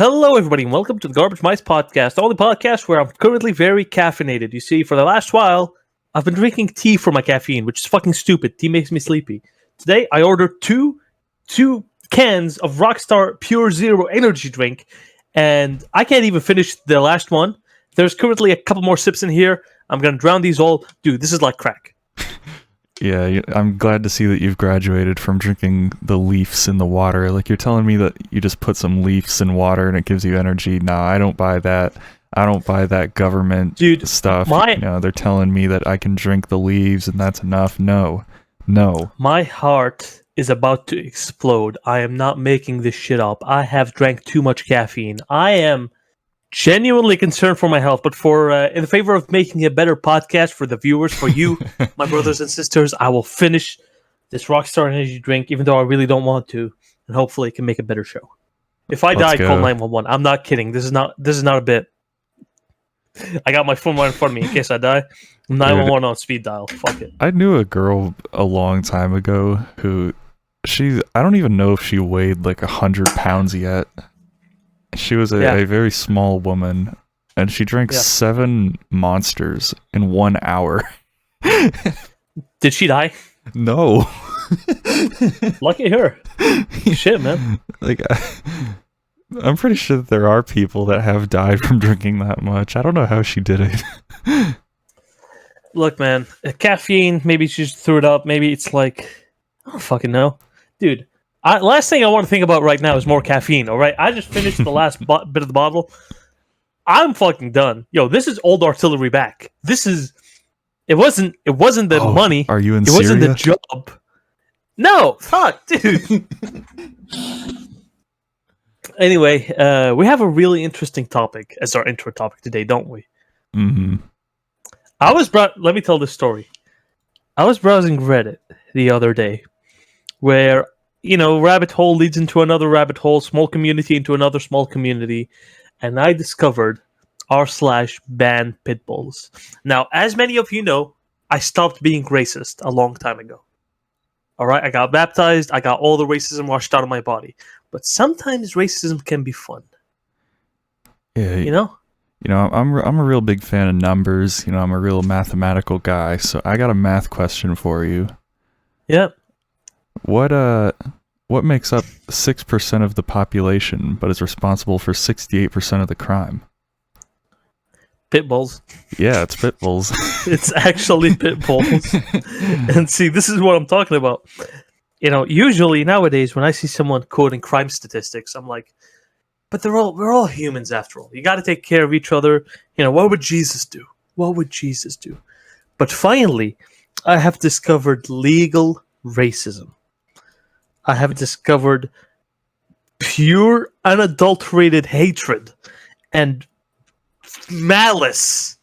Hello, everybody, and welcome to the Garbage Mice podcast, the only podcast where I'm currently very caffeinated. You see, for the last while, I've been drinking tea for my caffeine, which is fucking stupid. Tea makes me sleepy. Today, I ordered two cans of Rockstar Pure Zero energy drink, and I can't even finish the last one. There's currently a couple more sips in here. I'm gonna drown these all. Dude, this is like crack. Yeah, I'm glad to see that you've graduated from drinking the leaves in the water. Like, you're telling me that you just put some leaves in water and it gives you energy. Nah, I don't buy that. I don't buy that government stuff. They're telling me that I can drink the leaves and that's enough. No. My heart is about to explode. I am not making this shit up. I have drank too much caffeine. I am genuinely concerned for my health, but for in favor of making a better podcast for the viewers, for you, my brothers and sisters, I will finish this Rockstar energy drink, even though I really don't want to, and hopefully it can make a better show. If I die, call 911. I'm not kidding. This is not a bit. I got my phone right in front of me in case I die. 911 on speed dial. Fuck it. I knew a girl a long time ago who I don't even know if she weighed like 100 pounds yet. She was a very small woman, and she drank 7 monsters in 1 hour. Did she die? No. Lucky her. Shit, man. Like, I'm pretty sure that there are people that have died from drinking that much. I don't know how she did it. Look, man, caffeine, maybe she just threw it up. Maybe it's like, I don't fucking know. Dude. Last thing I want to think about right now is more caffeine, alright? I just finished the last bit of the bottle. I'm fucking done. Yo, this is old artillery back. It wasn't the money. Are you in Syria? It wasn't the job. No, fuck, dude. Anyway, we have a really interesting topic as our intro topic today, don't we? Mm-hmm. Let me tell this story. I was browsing Reddit the other day, where rabbit hole leads into another rabbit hole, small community into another small community, and I discovered r/ban pitbulls. Now, as many of you know, I stopped being racist a long time ago. Alright, I got baptized, I got all the racism washed out of my body. But sometimes racism can be fun. Yeah, I'm a real big fan of numbers. I'm a real mathematical guy, so I got a math question for you. Yep. What makes up 6% of the population, but is responsible for 68% of the crime? Pitbulls. Yeah, it's pitbulls. It's actually pitbulls. And see, this is what I'm talking about. Usually nowadays when I see someone quoting crime statistics, I'm like, but we're all humans after all. You got to take care of each other. What would Jesus do? What would Jesus do? But finally, I have discovered legal racism. I have discovered pure, unadulterated hatred and malice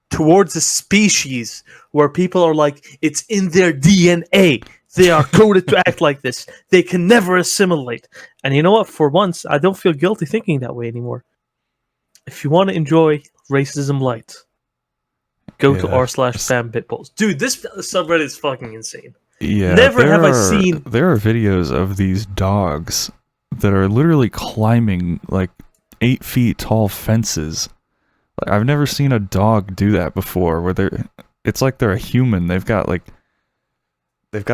towards a species where people are like, it's in their DNA. They are coded to act like this. They can never assimilate. And you know what? For once, I don't feel guilty thinking that way anymore. If you want to enjoy racism light, go to r/ban pitbulls. Dude, this subreddit is fucking insane. Yeah, never have I seen. There are videos of these dogs that are literally climbing like 8 feet tall fences. Like, I've never seen a dog do that before. It's like they're a human. They've got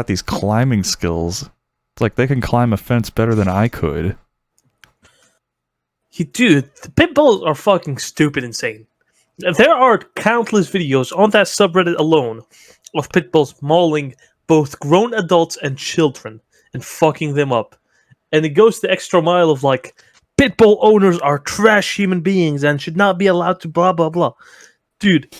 these climbing skills. It's like they can climb a fence better than I could. Dude, the pitbulls are fucking stupid insane. There are countless videos on that subreddit alone of pitbulls mauling both grown adults and children and fucking them up. And it goes the extra mile of like, pitbull owners are trash human beings and should not be allowed to blah blah blah. Dude,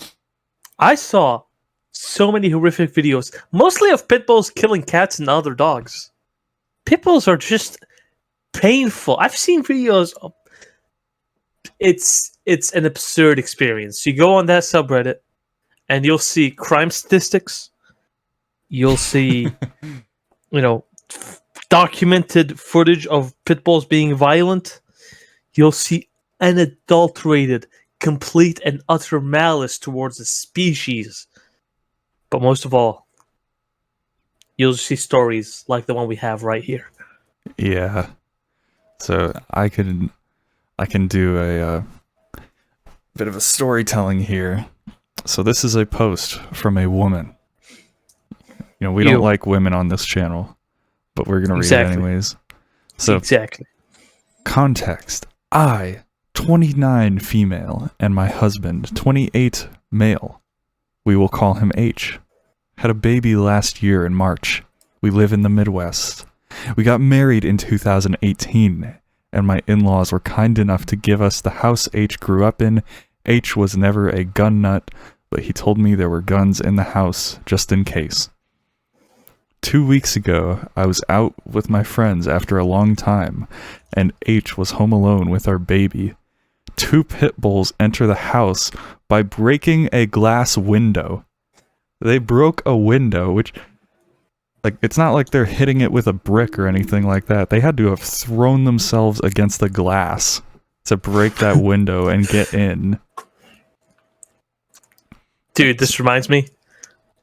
I saw so many horrific videos, mostly of pitbulls killing cats and other dogs. Pitbulls are just painful. I've seen videos of it's an absurd experience. You go on that subreddit and you'll see crime statistics. You'll see, documented footage of pitbulls being violent. You'll see unadulterated, complete and utter malice towards the species. But most of all, you'll see stories like the one we have right here. Yeah. So I I can do a bit of a storytelling here. So this is a post from a woman. You know, we don't like women on this channel, but we're gonna read it anyways. So exactly. Context: I, 29 female, and my husband, 28 male. We will call him H. Had a baby last year in March. We live in the Midwest. We got married in 2018, and my in-laws were kind enough to give us the house H grew up in. H was never a gun nut, but he told me there were guns in the house, just in case. 2 weeks ago, I was out with my friends after a long time, and H was home alone with our baby. 2 pit bulls enter the house by breaking a glass window. They broke a window, which, like, it's not like they're hitting it with a brick or anything like that. They had to have thrown themselves against the glass to break that window and get in. Dude, this reminds me,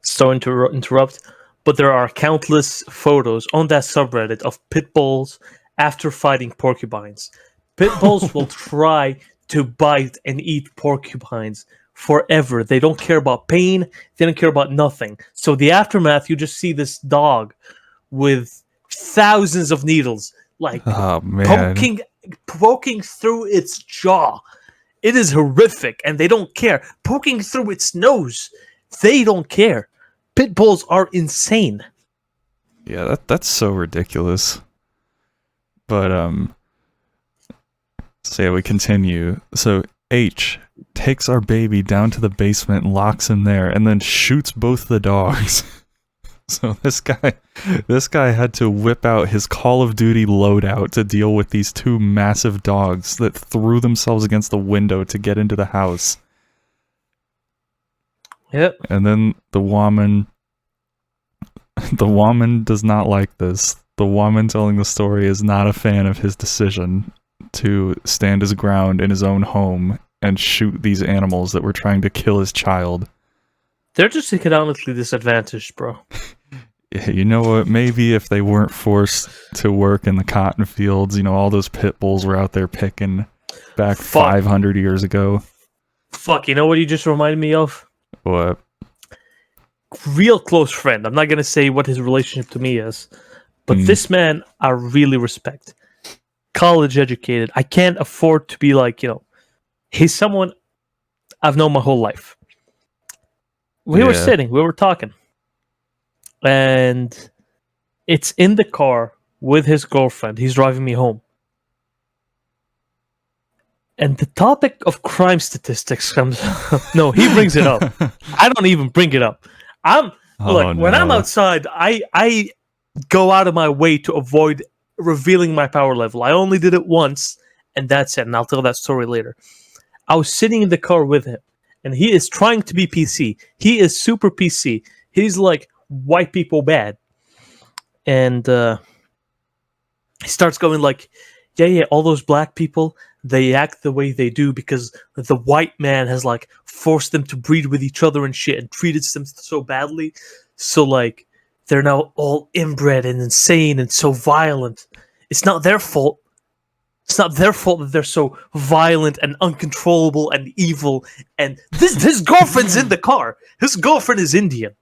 so interrupt, but there are countless photos on that subreddit of pit bulls after fighting porcupines. Pit bulls will try to bite and eat porcupines forever. They don't care about pain. They don't care about nothing. So the aftermath, you just see this dog with thousands of needles, like poking through its jaw. It is horrific, and they don't care. Poking through its nose. They don't care. Pit bulls are insane. Yeah, that's so ridiculous. But so yeah, we continue. So H takes our baby down to the basement and locks him there, and then shoots both the dogs. So this guy had to whip out his Call of Duty loadout to deal with these 2 massive dogs that threw themselves against the window to get into the house. Yep. And then the woman does not like this. The woman telling the story is not a fan of his decision to stand his ground in his own home and shoot these animals that were trying to kill his child. They're just economically disadvantaged, bro. You know what? Maybe if they weren't forced to work in the cotton fields, you know, all those pit bulls were out there picking back 500 years ago. Fuck, you know what you just reminded me of? What? Real close friend. I'm not going to say what his relationship to me is, but this man I really respect. College educated. I can't afford to be like, you know, he's someone I've known my whole life. We were talking. And it's in the car with his girlfriend. He's driving me home. And the topic of crime statistics comes up. No, he brings it up. I don't even bring it up. When I'm outside, I go out of my way to avoid revealing my power level. I only did it once, and that's it. And I'll tell that story later. I was sitting in the car with him, and he is trying to be PC. He is super PC. He's like, white people bad. And he starts going like, yeah, all those black people, they act the way they do because the white man has like forced them to breed with each other and shit and treated them so badly. So like they're now all inbred and insane and so violent. It's not their fault. It's not their fault that they're so violent and uncontrollable and evil. And his girlfriend's in the car. His girlfriend is Indian.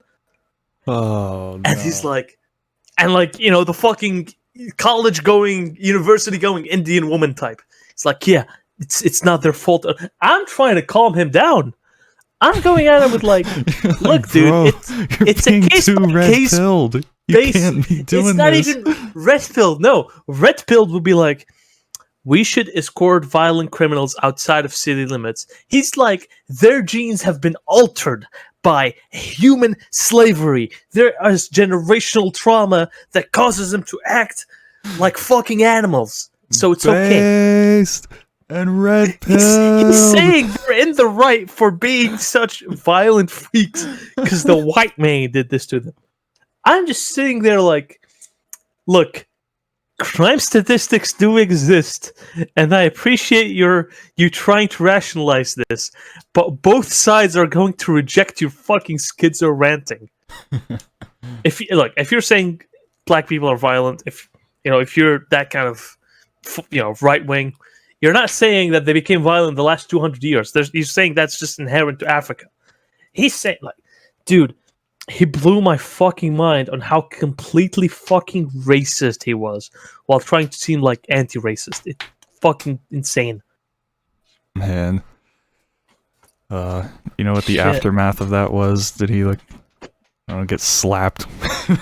Oh, no. And he's like, and like, you know, the fucking college going, university going Indian woman type. It's like, yeah, it's not their fault. I'm trying to calm him down. I'm going at him with like, look, dude, it's a case by case pilled. You can't be doing It's not this. even red pilled. No, red pilled would be like, we should escort violent criminals outside of city limits. He's like, their genes have been altered by human slavery. There is generational trauma that causes them to act like fucking animals. So it's okay. And red pill. He's saying they're in the right for being such violent freaks because the white man did this to them. I'm just sitting there like, look, crime statistics do exist, and I appreciate you trying to rationalize this, but both sides are going to reject your fucking schizo ranting. If you're saying black people are violent, if you're that kind of right wing, You're not saying that they became violent in the last 200 years. You're saying that's just inherent to Africa. He's saying, like, dude, he blew my fucking mind on how completely fucking racist he was while trying to seem like anti-racist. It's fucking insane. Man. You know what the Shit. aftermath of that was? Did he, like, I don't know, get slapped?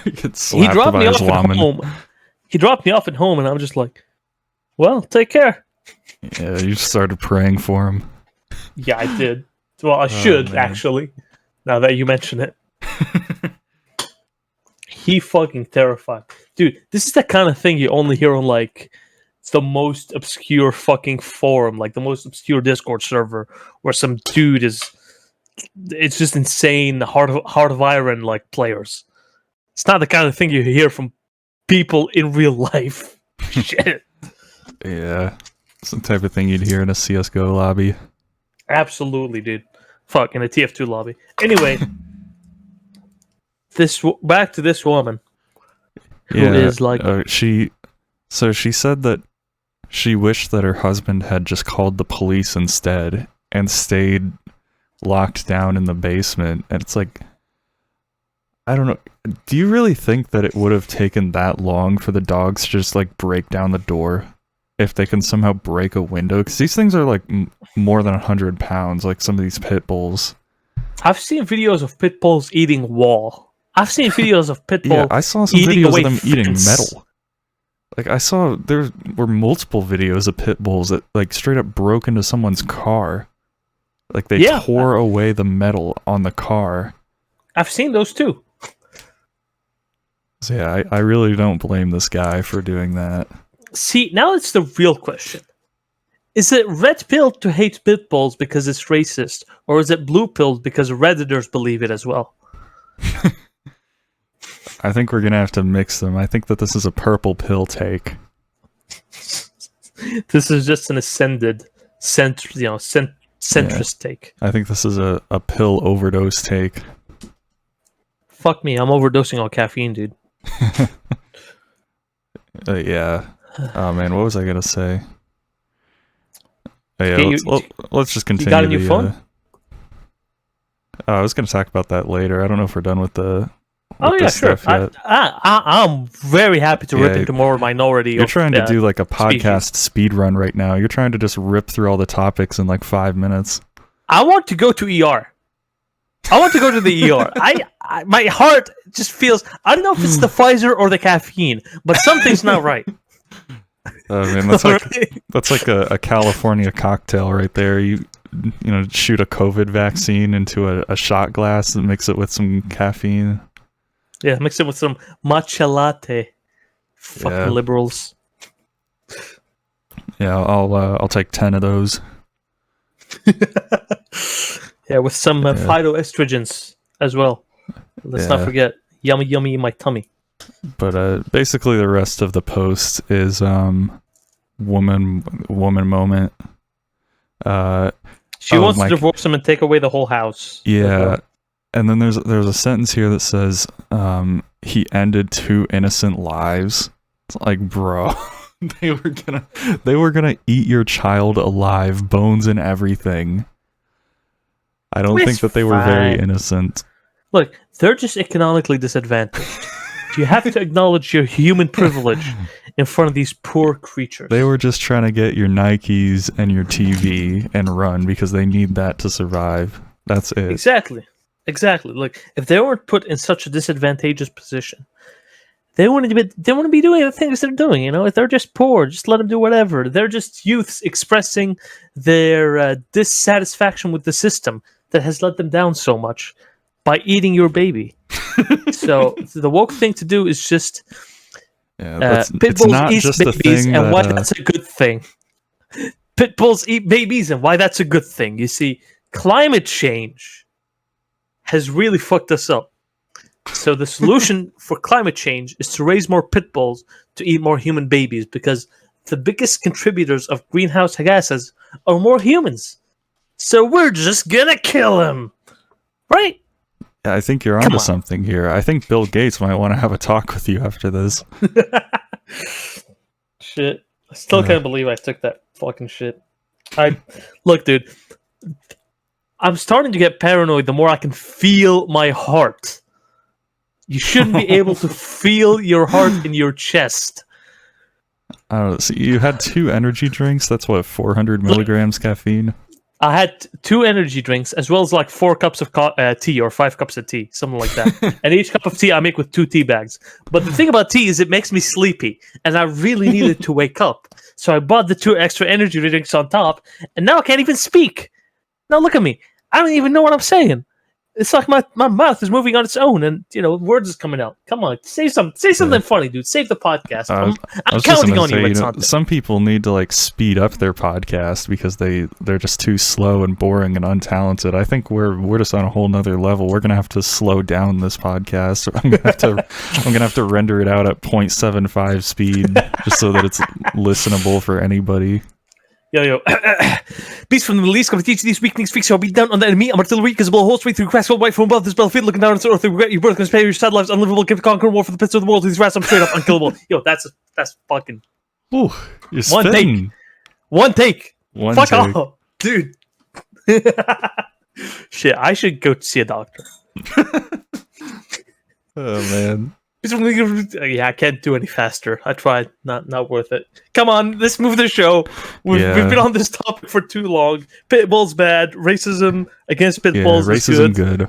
Get He slapped dropped by me his off at woman? home. He dropped me off at home, and I'm just like, well, take care. Yeah, you just started praying for him. Yeah, I did. Well, I should, man. actually, now that you mention it. He fucking terrified. Dude, this is the kind of thing you only hear on, like, the most obscure fucking forum, like the most obscure Discord server, where some dude is... It's just insane, Heart of Iron, like, players. It's not the kind of thing you hear from people in real life. Shit. Yeah. It's the type of thing you'd hear in a CSGO lobby. Absolutely, dude. Fuck, in a TF2 lobby. Anyway... back to this woman who is like she said that she wished that her husband had just called the police instead and stayed locked down in the basement. And it's like, I don't know, do you really think that it would have taken that long for the dogs to just like break down the door if they can somehow break a window? Because these things are like more than 100 pounds, like some of these pit bulls. I've seen videos of pit bulls eating wall. I've seen videos of Pitbull. Yeah, I saw some eating videos away of them eating fence. metal. Like, I saw there were multiple videos of pit bulls that like straight up broke into someone's car. Like they tore away the metal on the car. I've seen those too. So yeah, I really don't blame this guy for doing that. See, now it's the real question. Is it red pilled to hate pit bulls because it's racist, or is it blue pilled because Redditors believe it as well? I think we're gonna have to mix them. I think that this is a purple pill take. This is just an ascended, centrist take. I think this is a pill overdose take. Fuck me, I'm overdosing on caffeine, dude. Yeah. Oh man, what was I gonna say? Yeah, let's just continue. You got a new phone? I was gonna talk about that later. I don't know if we're done with the. Oh yeah, sure. I'm very happy to rip into more minority. You're trying to do like a podcast speed run right now. You're trying to just rip through all the topics in like 5 minutes. I want to go to ER. I want to go to the ER. My heart just feels. I don't know if it's the Pfizer or the caffeine, but something's not right. Oh man, that's like a California cocktail right there. You shoot a COVID vaccine into a shot glass and mix it with some caffeine. Yeah, mix it with some matcha latte. Fucking liberals. Yeah, I'll take 10 of those. Yeah, with some phytoestrogens as well. Let's not forget. Yummy, yummy in my tummy. But basically the rest of the post is woman moment. She wants to divorce him and take away the whole house. Yeah. And then there's a sentence here that says he ended 2 innocent lives. It's like, bro, they were gonna eat your child alive, bones and everything. I don't think that they were very innocent. Look, they're just economically disadvantaged. You have to acknowledge your human privilege in front of these poor creatures. They were just trying to get your Nikes and your TV and run because they need that to survive. That's it. Exactly. Look, if they weren't put in such a disadvantageous position, they wouldn't be doing the things they're doing. If they're just poor, just let them do whatever. They're just youths expressing their dissatisfaction with the system that has let them down so much by eating your baby. So the woke thing to do is just Pitbulls eat babies and why that's a good thing. Pitbulls eat babies and why that's a good thing. You see, climate change has really fucked us up. So the solution for climate change is to raise more pit bulls to eat more human babies, because the biggest contributors of greenhouse gases are more humans. So we're just gonna kill them, right? Yeah, I think you're onto something here. I think Bill Gates might want to have a talk with you after this. Shit, I still can't believe I took that Fucking shit. Look, dude. I'm starting to get paranoid the more I can feel my heart. You shouldn't be able to feel your heart in your chest. I don't know. So you had 2 energy drinks. That's what, 400 milligrams caffeine? I had 2 energy drinks, as well as like 4 cups of tea, or 5 cups of tea, something like that. And each cup of tea I make with 2 tea bags. But the thing about tea is it makes me sleepy, and I really needed to wake up. So I bought the 2 extra energy drinks on top, and now I can't even speak. Now look at me. I don't even know what I'm saying. It's like my mouth is moving on its own, and words is coming out. Come on, say something funny, dude. Save the podcast. I'm counting on you. Some people need to like speed up their podcast because they're just too slow and boring and untalented. I think we're just on a whole nother level. We're gonna have to slow down this podcast. I'm gonna have to render it out at 0.75 speed just so that it's listenable for anybody. Yo. Beast from the Middle East come to teach these weaklings speak shall be down on the enemy. I'm artillery, because will hold straight through cracks white from above this battlefield, looking down on the earth, regret your birth, can spare your sad lives, unlivable, give conquer war for the pits of the world, these rats, I'm straight up unkillable. Yo, that's fucking... Ooh, you're spitting. One take. Fuck take. off, dude. Shit, I should go see a doctor. Oh, man. Yeah, I can't do any faster. I tried. Not worth it. Come on, let's move the show. We've been on this topic for too long. Pitbull's bad. Racism against pitbulls is racism good.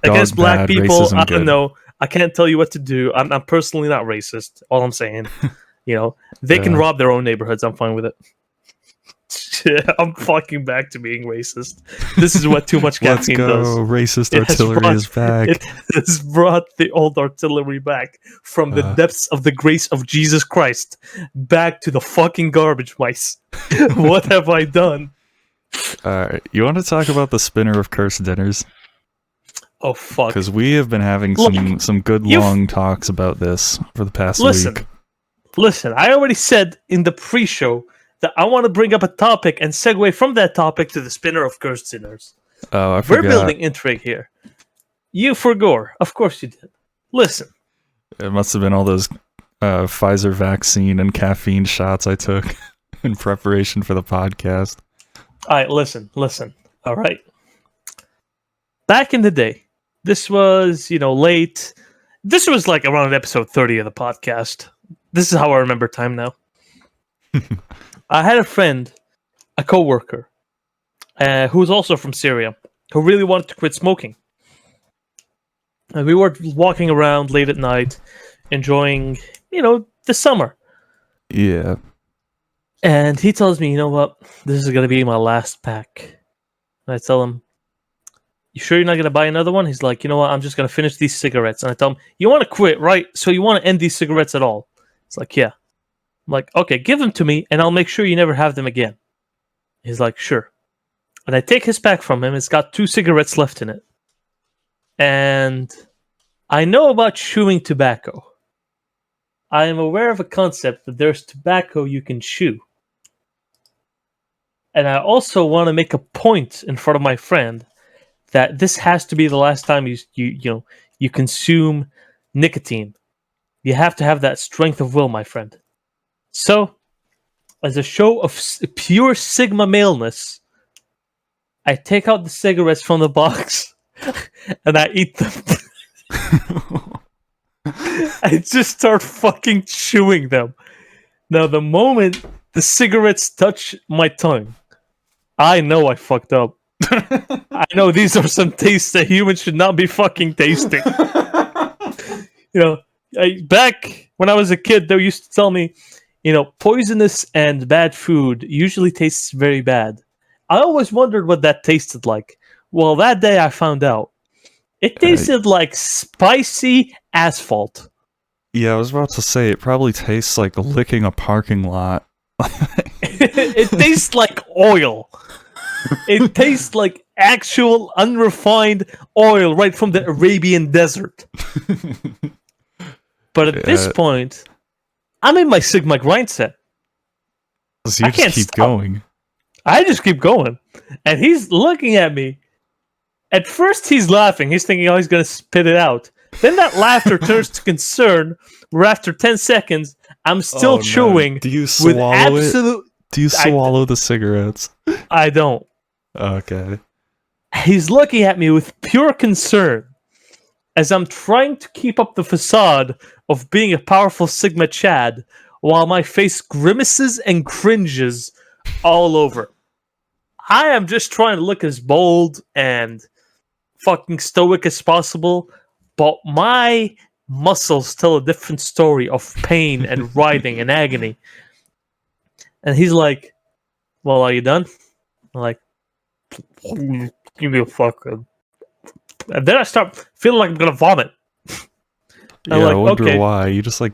Against black bad, people, I don't good. know. I can't tell you what to do. I'm personally not racist. All I'm saying, they can rob their own neighborhoods. I'm fine with it. I'm fucking back to being racist. This is what too much caffeine does. Let's go. Racist artillery is back. It has brought the old artillery back from the depths of the grace of Jesus Christ back to the fucking garbage mice. What have I done? Alright, you want to talk about the spinner of cursed dinners? Oh, fuck. Because we have been having some good long talks about this for the past week. Listen, I already said in the pre-show that I want to bring up a topic and segue from that topic to the spinner of cursed dinners. Oh, I forgot. We're building intrigue here. You forgot. Of course you did. Listen. It must have been all those Pfizer vaccine and caffeine shots I took in preparation for the podcast. All right, listen. All right. Back in the day, this was, late. This was like around episode 30 of the podcast. This is how I remember time now. I had a friend, a coworker, who was also from Syria, who really wanted to quit smoking. And we were walking around late at night, enjoying, the summer. Yeah. And he tells me, you know what? This is going to be my last pack. And I tell him, you sure you're not going to buy another one? He's like, you know what? I'm just going to finish these cigarettes. And I tell him, you want to quit, right? So you want to end these cigarettes at all? It's like, yeah. I'm like, okay, give them to me, and I'll make sure you never have them again. He's like, sure. And I take his pack from him. It's got 2 cigarettes left in it. And I know about chewing tobacco. I am aware of a concept that there's tobacco you can chew. And I also want to make a point in front of my friend that this has to be the last time you consume nicotine. You have to have that strength of will, my friend. So, as a show of pure Sigma maleness, I take out the cigarettes from the box and I eat them. I just start fucking chewing them. Now, the moment the cigarettes touch my tongue, I know I fucked up. I know these are some tastes that humans should not be fucking tasting. Back when I was a kid, they used to tell me, poisonous and bad food usually tastes very bad. I always wondered what that tasted like. Well, that day I found out. It tasted like spicy asphalt. Yeah, I was about to say, it probably tastes like licking a parking lot. It tastes like oil. It tastes like actual unrefined oil right from the Arabian desert. But at this point, I'm in my Sigma grind set. So you just keep going. I just keep going. And he's looking at me. At first, he's laughing. He's thinking, he's going to spit it out. Then that laughter turns to concern, where after 10 seconds, I'm still chewing Do you swallow with Do you swallow the cigarettes? I don't. Okay. He's looking at me with pure concern as I'm trying to keep up the facade of being a powerful Sigma Chad while my face grimaces and cringes all over. I am just trying to look as bold and fucking stoic as possible, but my muscles tell a different story of pain and writhing and agony. And he's like, well, are you done? I'm like, give me a fuck. And then I start feeling like I'm gonna vomit. Yeah, I wonder why. You just like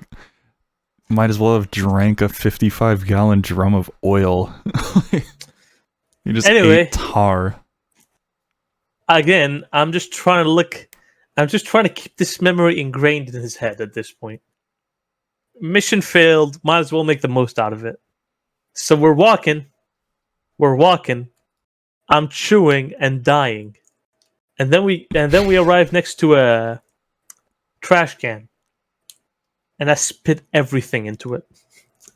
might as well have drank a 55-gallon drum of oil. You just ate tar. Again, I'm just trying to keep this memory ingrained in his head at this point. Mission failed. Might as well make the most out of it. So we're walking. I'm chewing and dying. And then we arrive next to a trash can. And I spit everything into it.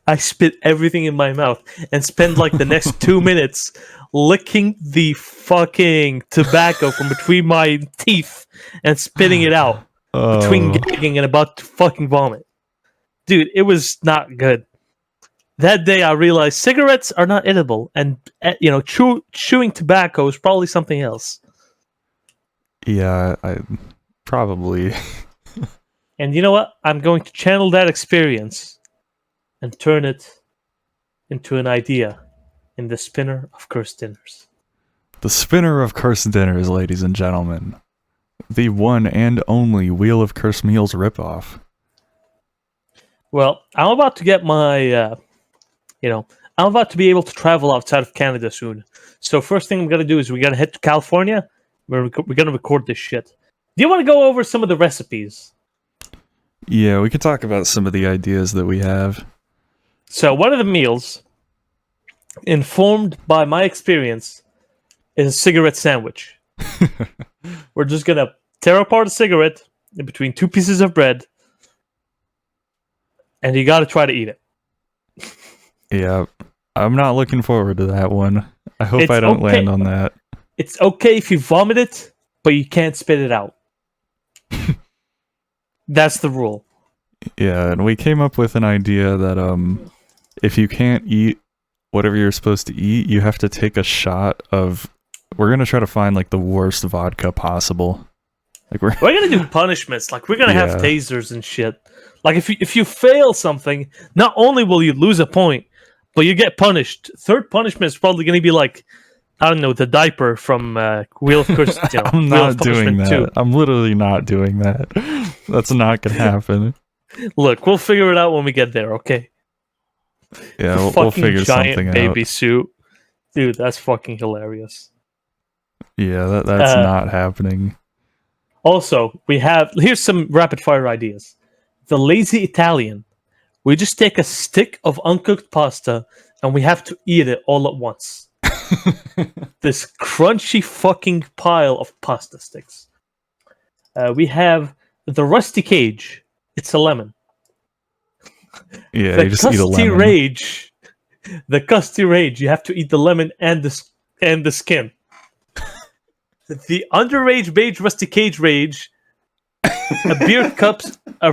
I spit everything in my mouth and spend like the next 2 minutes licking the fucking tobacco from between my teeth and spitting it out between gagging and about to fucking vomit. Dude, it was not good. That day I realized cigarettes are not edible, and chewing tobacco is probably something else. Yeah, I probably. And you know what? I'm going to channel that experience and turn it into an idea in the spinner of cursed dinners. The spinner of cursed dinners, ladies and gentlemen. The one and only Wheel of Cursed Meals ripoff. Well, I'm about to get my, I'm about to be able to travel outside of Canada soon. So first thing I'm going to do is we're going to head to California. We're going to record this shit. Do you want to go over some of the recipes? Yeah, we could talk about some of the ideas that we have. So one of the meals, informed by my experience, is a cigarette sandwich. We're just going to tear apart a cigarette in between two pieces of bread, and you got to try to eat it. Yeah, I'm not looking forward to that one. I hope I don't land on that. It's okay if you vomit it, but you can't spit it out. That's the rule. Yeah, and we came up with an idea that if you can't eat whatever you're supposed to eat, you have to take a shot of... We're going to try to find like the worst vodka possible. Like we're going to do punishments. Like we're going to have tasers and shit. Like if you fail something, not only will you lose a point, but you get punished. Third punishment is probably going to be like, I don't know, the diaper from Wheel of Curse. I'm not doing that. 2. I'm literally not doing that. That's not going to happen. Look, we'll figure it out when we get there, okay? Yeah, we'll figure something out. Baby suit. Dude, that's fucking hilarious. Yeah, that's not happening. Also, here's some rapid fire ideas. The lazy Italian. We just take a stick of uncooked pasta and we have to eat it all at once. This crunchy fucking pile of pasta sticks. We have the rusty cage. It's a lemon. Yeah, you just eat a lemon. The custy rage. You have to eat the lemon and the skin. The underage beige rusty cage rage. A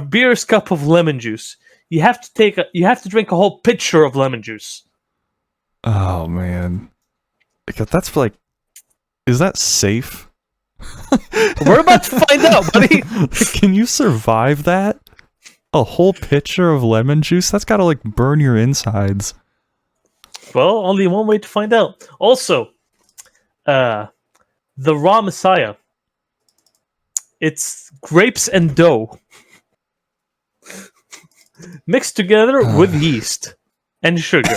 beer's cup of lemon juice. You have to drink a whole pitcher of lemon juice. Oh man. That's like, is that safe? We're about to find out, buddy. Can you survive that? A whole pitcher of lemon juice? That's gotta like burn your insides. Well, only one way to find out. Also, the raw Messiah. It's grapes and dough mixed together with yeast and sugar.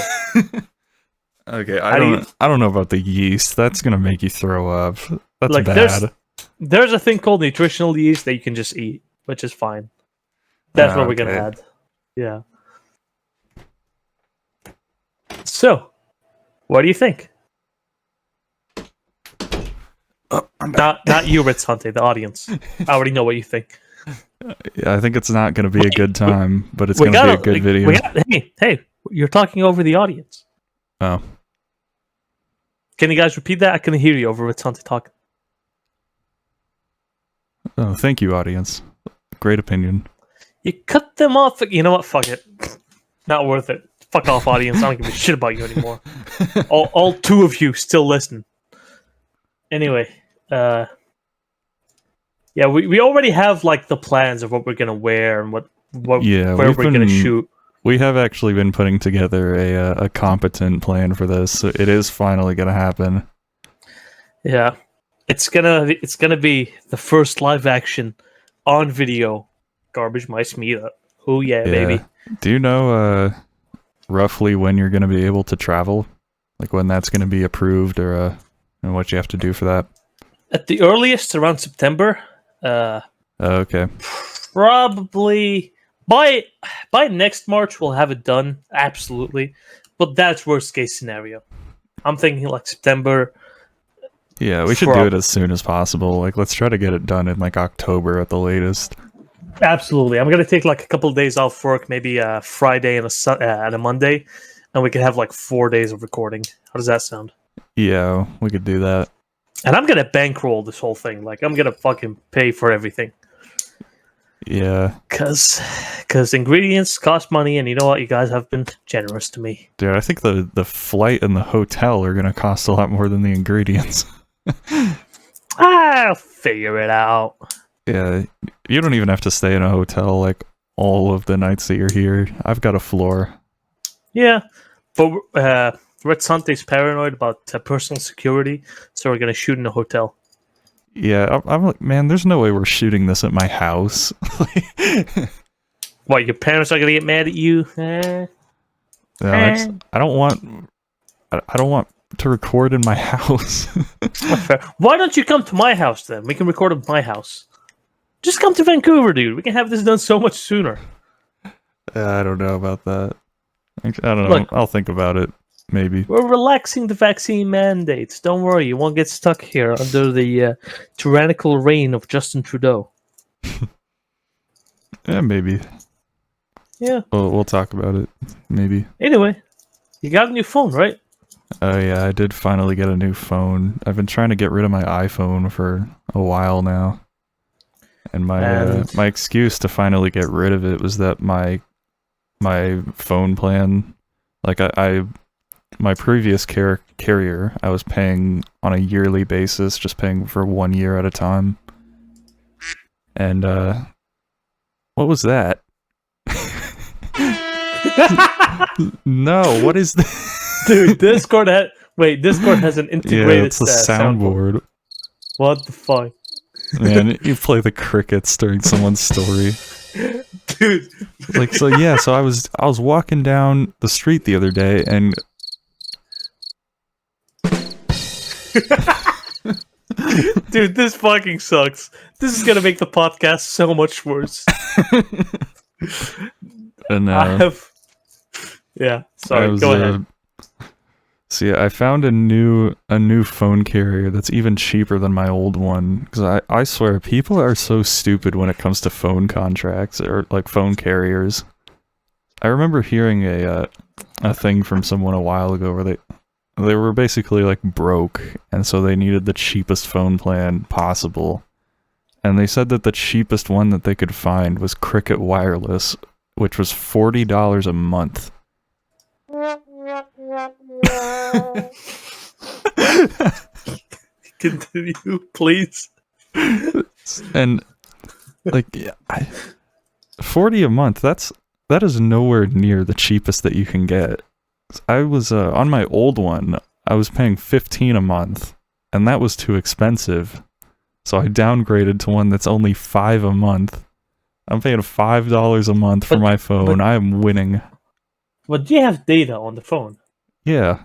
Okay, I don't know about the yeast. That's gonna make you throw up. That's like, bad. There's a thing called nutritional yeast that you can just eat, which is fine. That's what we're gonna add. Yeah. So, what do you think? Not you, Ritz Hunte, the audience. I already know what you think. Yeah, I think it's not going to be a good time, but it's going to be a good video. Hey, you're talking over the audience. Oh. Can you guys repeat that? I couldn't hear you over with Santi talking. Oh, thank you, audience. Great opinion. You cut them off. You know what? Fuck it. Not worth it. Fuck off, audience. I don't give a shit about you anymore. All two of you still listen. Anyway, yeah, we already have like the plans of what we're gonna wear and where we're gonna shoot. We have actually been putting together a competent plan for this. So it is finally gonna happen. Yeah, it's gonna be the first live action on video Garbage Mice meetup. Oh yeah, baby. Do you know roughly when you're gonna be able to travel? Like when that's gonna be approved, or and what you have to do for that? At the earliest, around September. Okay. Probably by next March we'll have it done. Absolutely, but that's worst case scenario. I'm thinking like September. Yeah, we should do it as soon as possible. Like, let's try to get it done in like October at the latest. Absolutely, I'm gonna take like a couple of days off work, maybe a Friday and a Monday, and we can have like 4 days of recording. How does that sound? Yeah, we could do that. And I'm gonna bankroll this whole thing. Like, I'm gonna fucking pay for everything. Yeah. Cause ingredients cost money, and you know what? You guys have been generous to me. Dude, I think the flight and the hotel are gonna cost a lot more than the ingredients. I'll figure it out. Yeah, you don't even have to stay in a hotel like all of the nights that you're here. I've got a floor. Yeah, but Red Sante's paranoid about personal security, so we're gonna shoot in a hotel. Yeah, I'm like, man, there's no way we're shooting this at my house. What, your parents are gonna get mad at you? No, I don't want to record in my house. Why don't you come to my house then? We can record at my house. Just come to Vancouver, dude. We can have this done so much sooner. I don't know about that. I don't know. Look, I'll think about it. Maybe. We're relaxing the vaccine mandates. Don't worry, you won't get stuck here under the tyrannical reign of Justin Trudeau. Yeah, maybe. Yeah. We'll talk about it. Maybe. Anyway, you got a new phone, right? Oh yeah, I did finally get a new phone. I've been trying to get rid of my iPhone for a while now. And my excuse to finally get rid of it was that my phone plan, like my previous carrier, I was paying on a yearly basis, just paying for 1 year at a time. And what was that? No, what is this? Dude, Discord has an integrated yeah, it's the soundboard. What the fuck? Man, you play the crickets during someone's story. Dude. Like, so yeah, so I was walking down the street the other day and dude, this fucking sucks. This is gonna make the podcast so much worse. And yeah, sorry, go ahead. So yeah, I found a new phone carrier that's even cheaper than my old one. Because I swear, people are so stupid when it comes to phone contracts or like phone carriers. I remember hearing a thing from someone a while ago where they were basically like broke, and so they needed the cheapest phone plan possible. And they said that the cheapest one that they could find was Cricket Wireless, which was $40 a month. Continue, please. And like, yeah, 40 a month. That is nowhere near the cheapest that you can get. I was on my old one. I was paying 15 a month, and that was too expensive. So I downgraded to one that's only 5 a month. I'm paying $5 a month for my phone. I am winning. But do you have data on the phone? Yeah.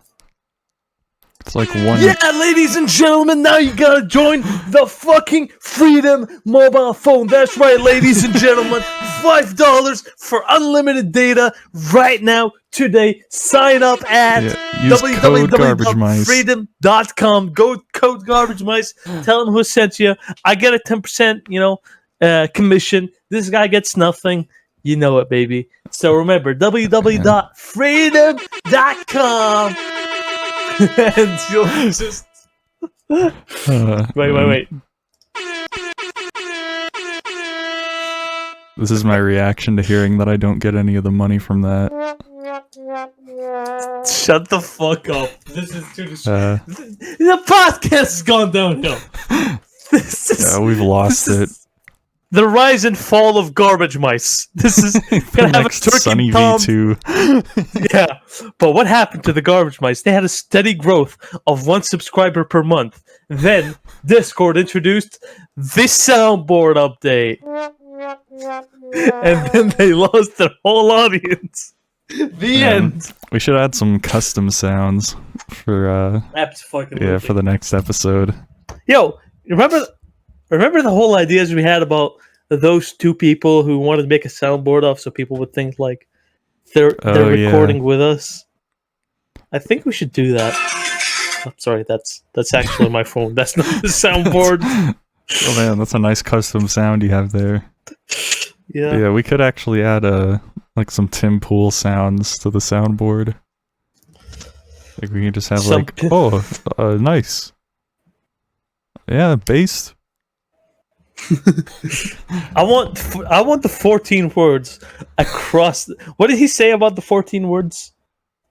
It's like one... Yeah, ladies and gentlemen, now you gotta join the fucking Freedom mobile phone. That's right, ladies and gentlemen. $5 for unlimited data right now, today. Sign up at www.freedom.com. Go code GARBAGEMICE. Tell them who sent you. I get a 10%, commission. This guy gets nothing. You know it, baby. So remember, www.freedom.com. And you'll just... Wait. This is my reaction to hearing that I don't get any of the money from that. Shut the fuck up. This is too the podcast has gone downhill. We've lost it. The rise and fall of garbage mice. This is gonna have a turkey Sunny Tom. V2. Yeah, but what happened to the garbage mice? They had a steady growth of 1 subscriber per month. Then Discord introduced this soundboard update, and then they lost their whole audience. The end. We should add some custom sounds for for the next episode. Yo, remember the whole ideas we had about those 2 people who wanted to make a soundboard off so people would think like they're recording with us? I think we should do that. I'm sorry, that's actually my phone. That's not the soundboard. Oh man, that's a nice custom sound you have there. Yeah, we could actually add like some Tim Pool sounds to the soundboard. Like we can just have nice. Yeah, bass. I want the 14 words across. What did he say about the 14 words?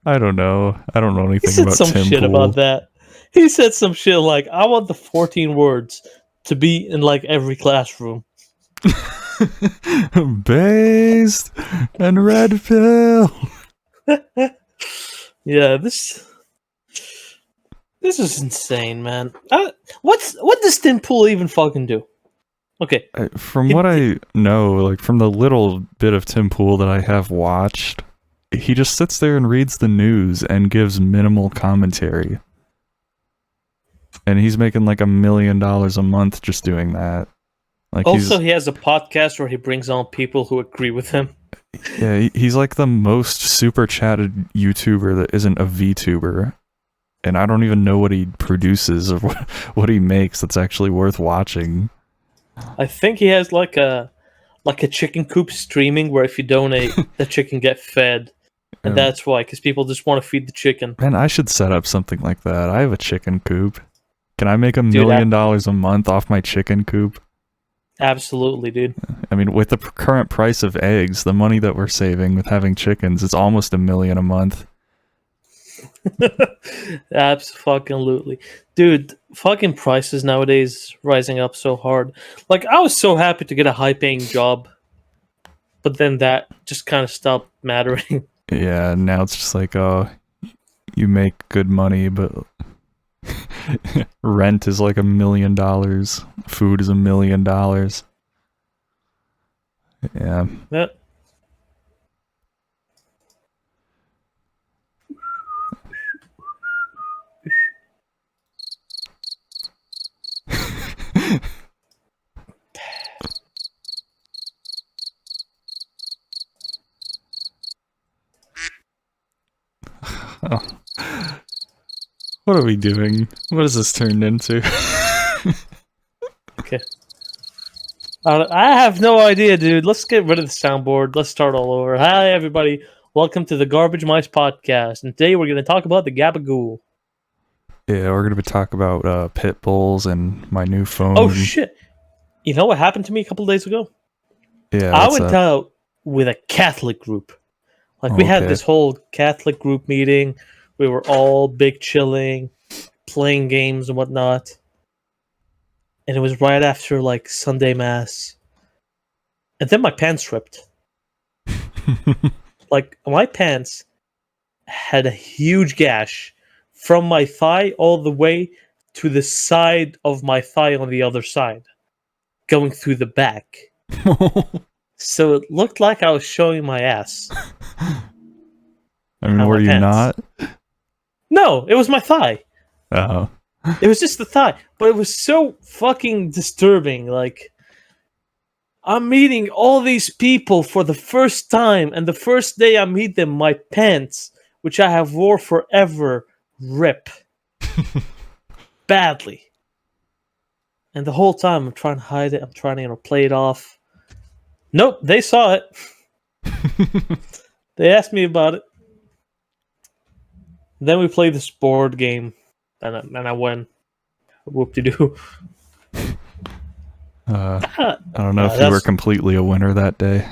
I don't know. I don't know anything about Tim Pool. He said some shit about that. He said some shit like, "I want the 14 words to be in like every classroom." Based and red pill. Yeah, this is insane, man. What does Tim Pool even fucking do? Okay, from what I know, like from the little bit of Tim Pool that I have watched, he just sits there and reads the news and gives minimal commentary. And he's making like $1 million a month just doing that. Like also, he has a podcast where he brings on people who agree with him. Yeah, he's like the most super chatted YouTuber that isn't a VTuber. And I don't even know what he produces or what he makes that's actually worth watching. I think he has like a chicken coop streaming where if you donate, the chicken get fed. And that's why, because people just want to feed the chicken. Man, I should set up something like that. I have a chicken coop. Can I make $1 million a month off my chicken coop? Absolutely, dude. I mean, with the current price of eggs, the money that we're saving with having chickens is almost $1 million a month. Absolutely. Dude, fucking prices nowadays rising up so hard. Like, I was so happy to get a high-paying job, but then that just kind of stopped mattering. Yeah, now it's just like, oh, you make good money, but rent is like $1 million. Food is $1 million. Yeah. Yep. Oh. What are we doing? What has this turned into? Okay. I have no idea, dude. Let's get rid of the soundboard. Let's start all over. Hi, everybody. Welcome to the Garbage Mice podcast. And today we're going to talk about the Gabagool. Yeah, we're going to be talking about Pitbulls and my new phone. Oh, shit. You know what happened to me a couple days ago? Yeah, I went out with a Catholic group. Like, we had this whole Catholic group meeting. We were all big chilling, playing games and whatnot. And it was right after, like, Sunday Mass. And then my pants ripped. Like, my pants had a huge gash from my thigh all the way to the side of my thigh on the other side, going through the back. So it looked like I was showing my ass. I mean, were you not? No, it was my thigh. Oh. It was just the thigh. But it was so fucking disturbing. Like, I'm meeting all these people for the first time, and the first day I meet them, my pants, which I have wore forever, rip. Badly. And the whole time I'm trying to hide it. I'm trying to, play it off. Nope, they saw it. They asked me about it. Then we played this board game, and I won. Whoop-de-doo. I don't know if you were completely a winner that day.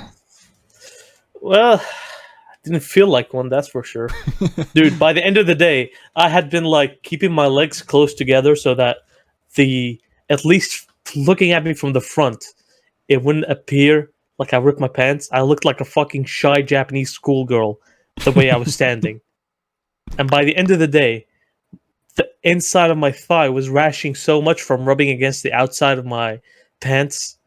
Well, I didn't feel like one, that's for sure. Dude, by the end of the day, I had been like keeping my legs close together so that at least looking at me from the front, it wouldn't appear like I ripped my pants. I looked like a fucking shy Japanese schoolgirl the way I was standing. And by the end of the day, the inside of my thigh was rashing so much from rubbing against the outside of my pants.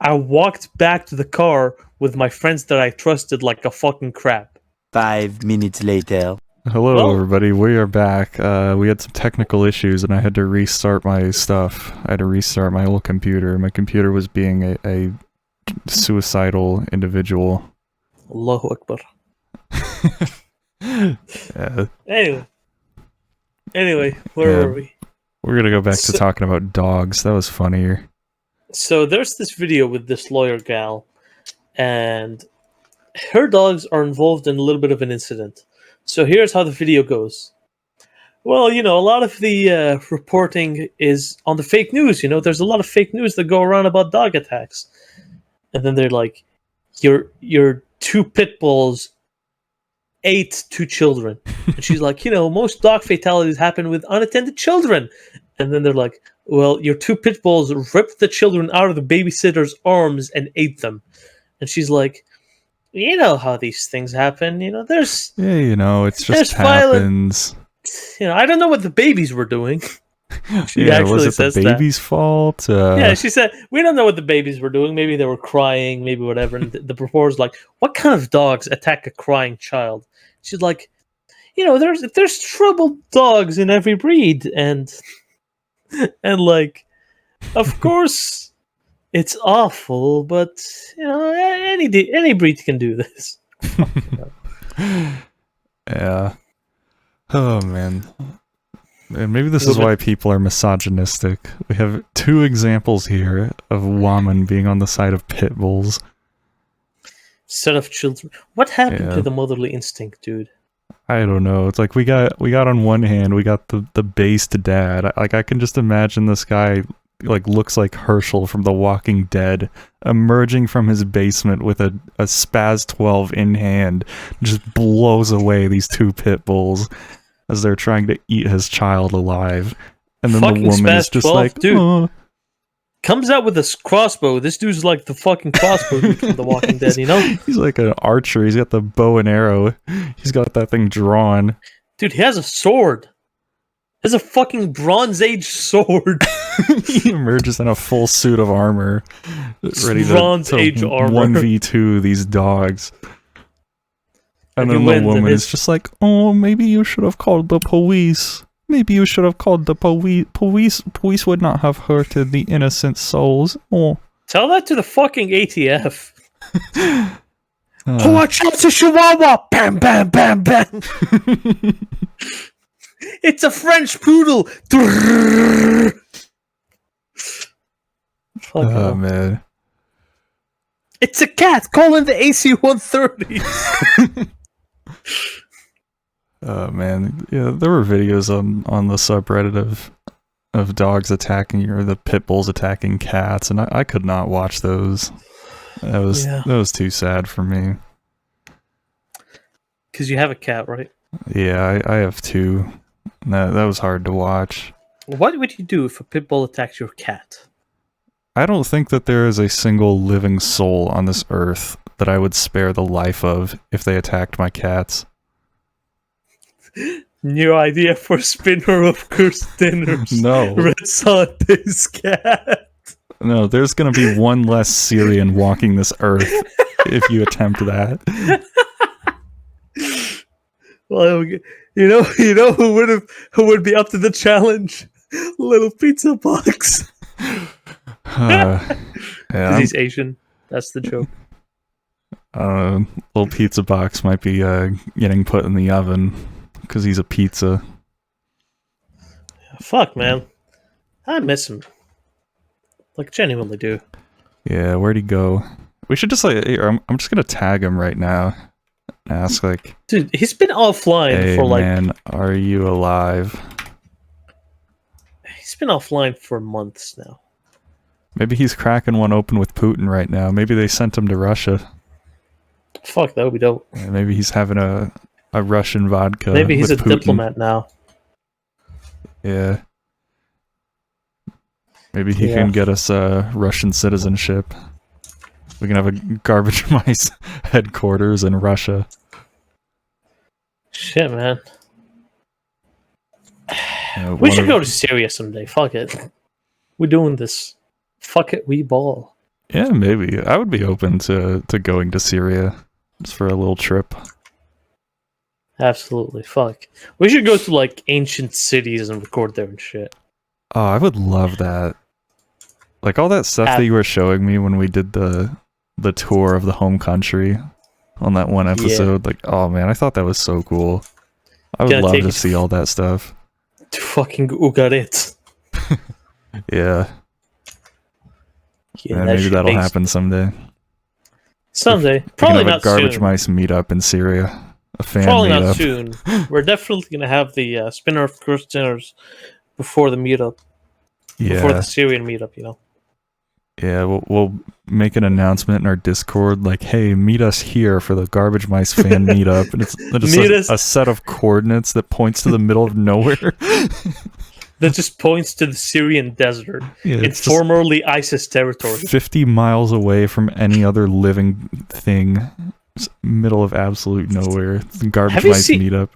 I walked back to the car with my friends that I trusted like a fucking crap. 5 minutes later. Hello, everybody. We are back. We had some technical issues, and I had to restart my stuff. I had to restart my old computer. My computer was being a suicidal individual. Allahu Akbar. Yeah. Anyway, where were we? We're gonna go back to talking about dogs. That was funnier. So there's this video with this lawyer gal, and her dogs are involved in a little bit of an incident. So here's how the video goes. Well, a lot of the reporting is on the fake news. There's a lot of fake news that go around about dog attacks. And then they're like, your 2 pit bulls ate 2 children. And she's like, most dog fatalities happen with unattended children. And then they're like, well, your 2 pit bulls ripped the children out of the babysitter's arms and ate them. And she's like, you know how these things happen. There's... Yeah, it just happens. I don't know what the babies were doing. She yeah, actually was it says the baby's fault? Yeah, she said, we don't know what the babies were doing. Maybe they were crying, maybe whatever. And the reporter's like, what kind of dogs attack a crying child? She's like, there's troubled dogs in every breed. And like, of course, it's awful, but, any breed can do this. Yeah. Oh, man. And maybe this is why people are misogynistic. We have 2 examples here of women being on the side of pit bulls. Instead of children. What happened to the motherly instinct, dude? I don't know. It's like we got on one hand, we got the based dad. I can just imagine this guy looks like Herschel from The Walking Dead, emerging from his basement with a Spaz 12 in hand, just blows away these 2 pit bulls as they're trying to eat his child alive. And then fucking the woman Spaz is just 12, like, dude. oh. Comes out with a crossbow. This dude's like the fucking crossbow dude from The Walking Dead, He's like an archer. He's got the bow and arrow. He's got that thing drawn. Dude, he has a sword. He has a fucking Bronze Age sword. He emerges in a full suit of armor, ready Bronze Age armor. 1v2 these dogs. And then the woman is just like, oh, maybe you should have called the police. Maybe you should have called the police. Police would not have hurted the innocent souls. Oh. Tell that to the fucking ATF. Watch out to Chihuahua! Bam, bam, bam, bam! It's a French poodle! Oh, man. It's a cat! Call in the AC-130! Oh, man. Yeah, there were videos on the subreddit of dogs attacking, or the pit bulls attacking cats, and I could not watch those. That was too sad for me. Because you have a cat, right? Yeah, I have 2. That was hard to watch. What would you do if a pit bull attacked your cat? I don't think that there is a single living soul on this earth that I would spare the life of if they attacked my cats. New idea for spinner of cursed dinners. No. Red Sunday's cat. No, there's gonna be one less Syrian walking this earth if you attempt that. Well, who would be up to the challenge? Little pizza box. Yeah, he's Asian. That's the joke. Little pizza box might be getting put in the oven because he's a pizza. Fuck, man. I miss him. Like, genuinely do. Yeah, where'd he go? We should just like, I'm just gonna tag him right now. And ask like, dude, he's been offline hey, for like. man, are you alive? He's been offline for months now. Maybe he's cracking one open with Putin right now. Maybe they sent him to Russia. Fuck, that would be dope. Yeah, maybe he's having a Russian vodka. Maybe he's a with Putin. diplomat now. Yeah. Maybe he can get us Russian citizenship. We can have a garbage mice headquarters in Russia. Shit, man. Yeah, We should go to Syria someday. Fuck it. We're doing this. Fuck it, we ball. Yeah, maybe. I would be open to going to Syria just for a little trip. Absolutely. Fuck. We should go to like ancient cities and record there and shit. Oh, I would love that. Like all that stuff that you were showing me when we did the tour of the home country on that one episode. Like, oh man, I thought that was so cool. I would love to see all that stuff. To fucking Ugarit. Yeah. Yeah, maybe that'll happen someday. Someday. We Probably can have not a garbage soon. mice meetup in Syria. A fan Probably meetup. not soon. We're definitely going to have the Spinner of Cursed Dinners before the meetup. Yeah. Before the Syrian meetup, you know. Yeah, we'll make an announcement in our Discord, like, hey, meet us here for the Garbage Mice fan meetup. And it's just a set of coordinates that points to the middle of nowhere. That just points to the Syrian desert. Yeah, it's formerly ISIS territory. 50 miles away from any other living thing. It's middle of absolute nowhere. It's the Garbage Mice meetup.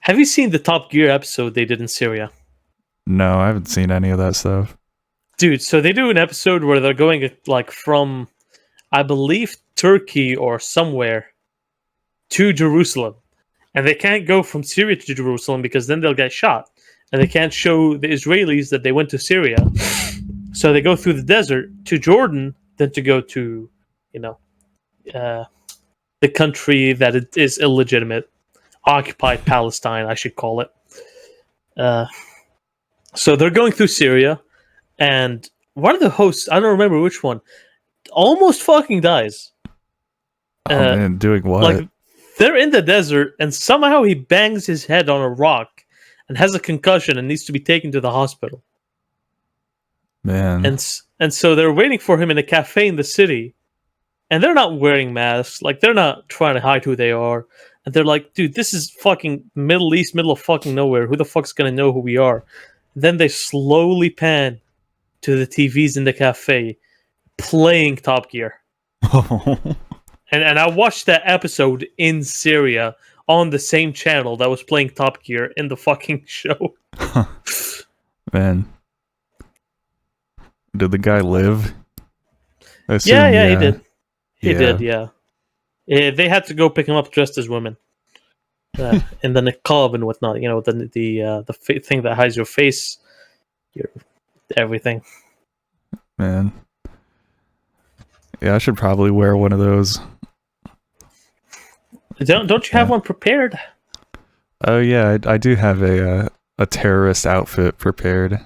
Have you seen the Top Gear episode they did in Syria? No, I haven't seen any of that stuff. Dude, so they do an episode where they're going like from, I believe, Turkey or somewhere to Jerusalem. And they can't go from Syria to Jerusalem because then they'll get shot. And they can't show the Israelis that they went to Syria. So they go through the desert to Jordan, then to go to, you know, the country that it is illegitimate. Occupied Palestine, I should call it. So they're going through Syria. And one of the hosts, I don't remember which one, almost fucking dies. Oh man, doing what? Like, they're in the desert, and somehow he bangs his head on a rock and has a concussion and needs to be taken to the hospital. Man. And so they're waiting for him in a cafe in the city, and they're not wearing masks. Like, they're not trying to hide who they are. And they're like, dude, this is fucking Middle East, middle of fucking nowhere. Who the fuck's gonna know who we are? Then they slowly pan to the TVs in the cafe playing Top Gear. And I watched that episode in Syria on the same channel that was playing Top Gear in the fucking show. Man. Did the guy live? Yeah, he did. He did, yeah. They had to go pick him up dressed as women. And the niqab and whatnot, you know, the thing that hides your face, your everything. Man. Yeah, I should probably wear one of those. Don't you have one prepared? Oh yeah, I do have a terrorist outfit prepared.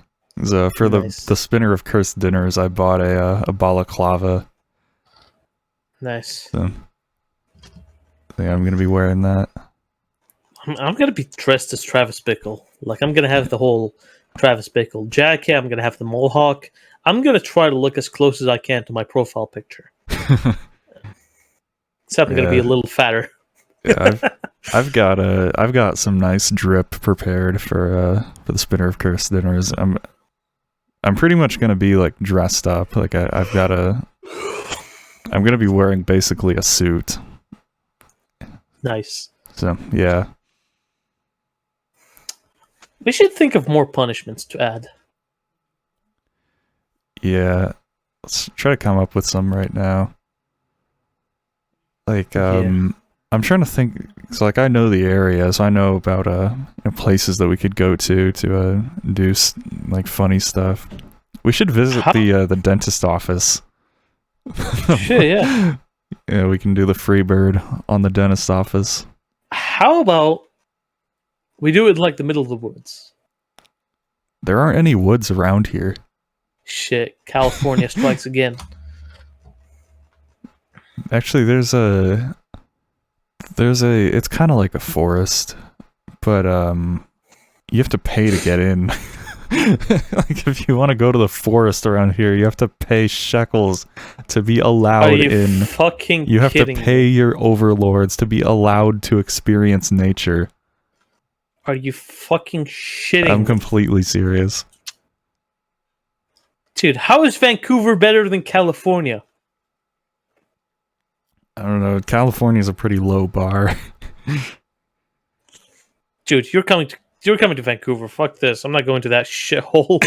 For Nice. the Spinner of Cursed Dinners, I bought a balaclava. Nice. So I think I'm gonna be wearing that. I'm gonna be dressed as Travis Bickle. Like, I'm gonna have the whole Travis Bickle jacket. I'm gonna have the mohawk. I'm gonna try to look as close as I can to my profile picture. Except I'm gonna be a little fatter. Yeah, I've got some nice drip prepared for the Spinner of Cursed Dinners. I'm pretty much gonna be like dressed up. Like I'm gonna be wearing basically a suit. Nice. So yeah. We should think of more punishments to add. Yeah. Let's try to come up with some right now. Like, I'm trying to think. So, like, I know the area, so I know about places that we could go to do like funny stuff. We should visit the dentist office. Sure, yeah. Yeah, we can do the free bird on the dentist office. How about we do it in like the middle of the woods? There aren't any woods around here. Shit, California strikes again. Actually, it's kind of like a forest, but you have to pay to get in. Like if you want to go to the forest around here, you have to pay shekels to be Are allowed you in. fucking You have to kidding pay me? your overlords to be allowed to experience nature. Are you fucking shitting I'm me? completely serious. Dude, how is Vancouver better than California? I don't know. California's a pretty low bar. Dude, you're coming to Vancouver. Fuck this. I'm not going to that shithole.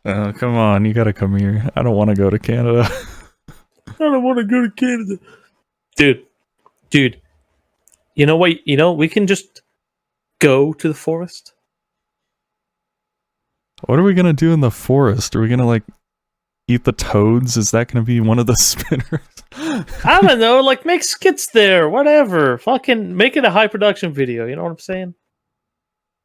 Come on, you gotta come here. I don't want to go to Canada. I don't want to go to Canada. Dude. You know what? We can just go to the forest. What are we gonna do in the forest? Are we gonna like eat the toads? Is that gonna be one of the spinners? I don't know, like make skits there, whatever. Fucking make it a high production video, you know what I'm saying?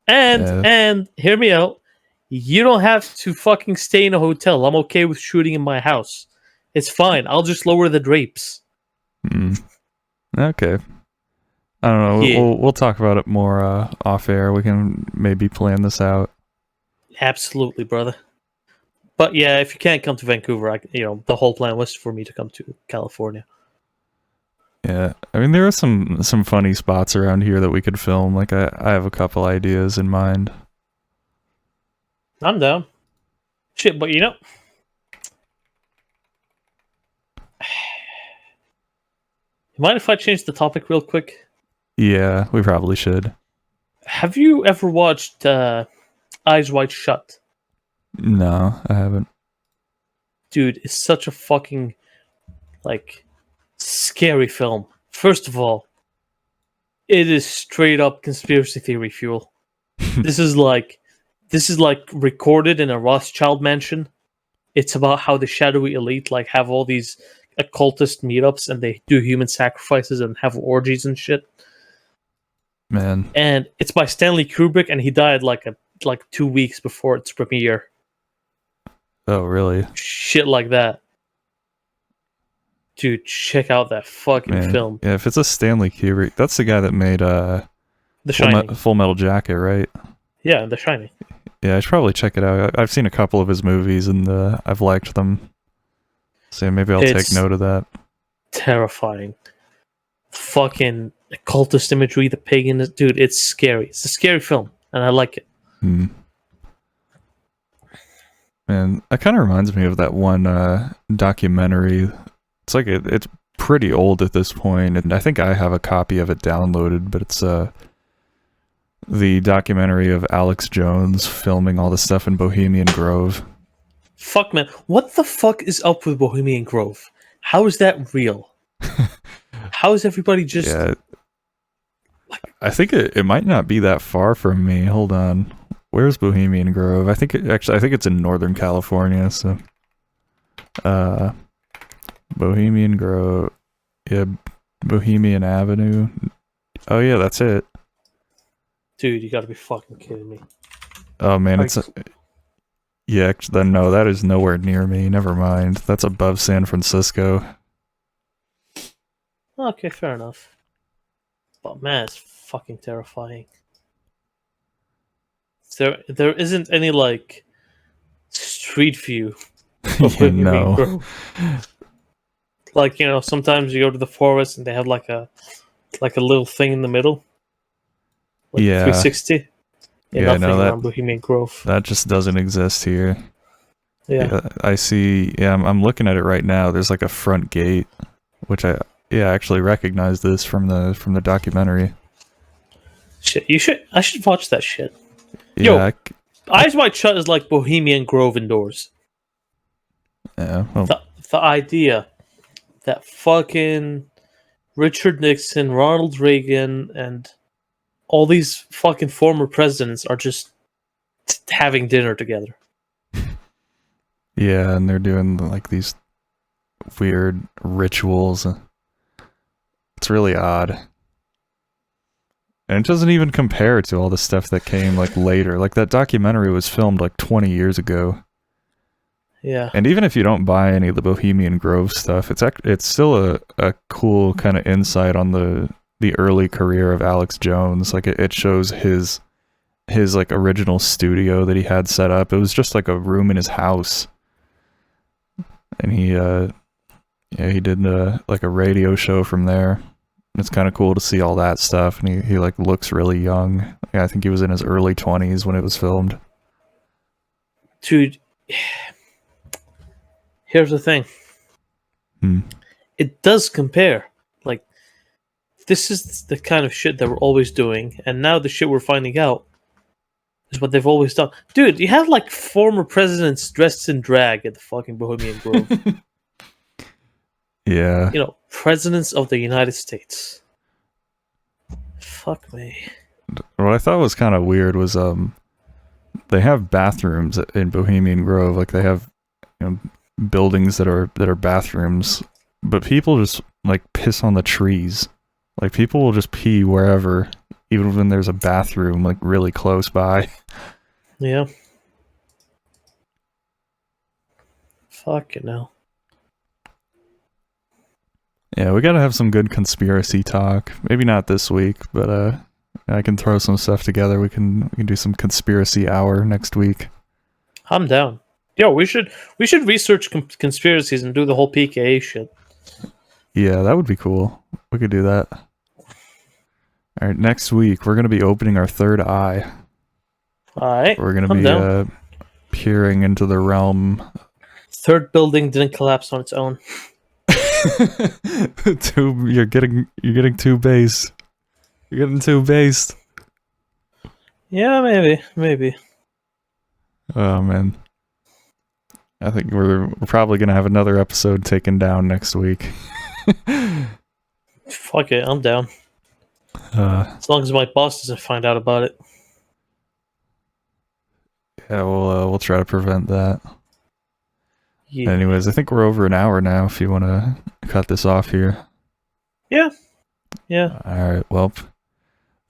And hear me out. You don't have to fucking stay in a hotel. I'm okay with shooting in my house. It's fine. I'll just lower the drapes. Okay. I don't know. Yeah. We'll talk about it more off air. We can maybe plan this out. Absolutely, brother. But yeah, if you can't come to Vancouver, the whole plan was for me to come to California. Yeah, I mean there are some funny spots around here that we could film. Like I have a couple ideas in mind. I'm down. Shit, but you mind if I change the topic real quick? Yeah, we probably should. Have you ever watched Eyes Wide Shut? No, I haven't. Dude, it's such a fucking scary film. First of all, it is straight up conspiracy theory fuel. This is like recorded in a Rothschild mansion. It's about how the shadowy elite have all these occultist meetups and they do human sacrifices and have orgies and shit. Man. And it's by Stanley Kubrick, and he died like 2 weeks before its premiere. Oh, really? Shit like that. Dude, check out that fucking film. Yeah, if it's a Stanley Kubrick, that's the guy that made The Shining. Full Metal Jacket, right? Yeah, The Shining. Yeah, I should probably check it out. I've seen a couple of his movies and I've liked them. So maybe I'll take note of that. Terrifying. Fucking occultist imagery, the pagan. Dude, it's scary. It's a scary film, and I like it. Man, that kind of reminds me of that one documentary. It's like it's pretty old at this point, and I think I have a copy of it downloaded, but it's the documentary of Alex Jones filming all the stuff in Bohemian Grove. Fuck, man. What the fuck is up with Bohemian Grove? How is that real? How is everybody just... Yeah, I think it might not be that far from me. Hold on. Where's Bohemian Grove? I think it's in Northern California, so... Bohemian Grove... Yeah, Bohemian Avenue. Oh yeah, that's it. Dude, you gotta be fucking kidding me. Oh man, yeah, then no, that is nowhere near me. Never mind. That's above San Francisco. Okay, fair enough. But man, it's fucking terrifying. There isn't any street view of Yeah, no. Grove. Sometimes you go to the forest and they have like a little thing in the middle. Yeah. 360. Yeah, nothing no, around Bohemian Grove. That just doesn't exist here. Yeah. I see. Yeah, I'm looking at it right now. There's like a front gate, which I actually recognize this from the documentary. Shit, I should watch that shit. Yeah, Yo, Eyes Wide Shut is like Bohemian Grove indoors. yeah. Well, The idea that fucking Richard Nixon, Ronald Reagan, and all these fucking former presidents are just having dinner together. yeah, and they're doing like these weird rituals. It's really odd. And it doesn't even compare to all the stuff that came later. Like that documentary was filmed 20 years ago. Yeah. And even if you don't buy any of the Bohemian Grove stuff, it's still a cool kind of insight on the early career of Alex Jones. Like it shows his like original studio that he had set up. It was just like a room in his house, and he did like a radio show from there. It's kind of cool to see all that stuff, and he like looks really young. Yeah, I think he was in his early 20s when it was filmed. Dude, here's the thing. It does compare. Like, this is the kind of shit that we're always doing, and now the shit we're finding out is what they've always done. Dude, you have like former presidents dressed in drag at the fucking Bohemian Grove. Yeah. You know, presidents of the United States. Fuck me. What I thought was kind of weird was they have bathrooms in Bohemian Grove. Like they have, you know, buildings that are bathrooms, but people just like piss on the trees. Like people will just pee wherever, even when there's a bathroom like really close by. Yeah. Fuck it now. Yeah, we gotta have some good conspiracy talk. Maybe not this week, but I can throw some stuff together. We can do some conspiracy hour next week. I'm down. Yo, we should research conspiracies and do the whole PKA shit. Yeah, that would be cool. We could do that. All right, next week we're gonna be opening our third eye. All right, We're gonna be peering into the realm. Third building didn't collapse on its own. You're getting too based. You're getting too based. Yeah, maybe. Oh man, I think we're probably gonna have another episode taken down next week. Fuck it, I'm down. As long as my boss doesn't find out about it. Yeah, we'll try to prevent that. Yeah. Anyways, I think we're over an hour now. If you want to cut this off here. Yeah. All right. Well,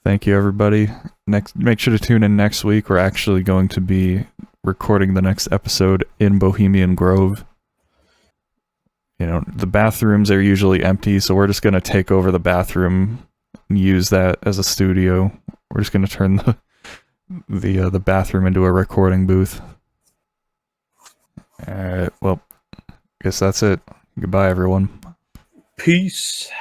thank you, everybody. Make sure to tune in next week. We're actually going to be recording the next episode in Bohemian Grove. You know, the bathrooms are usually empty, so we're just going to take over the bathroom and use that as a studio. We're just going to turn the bathroom into a recording booth. All right. Well, I guess that's it. Goodbye, everyone. Peace.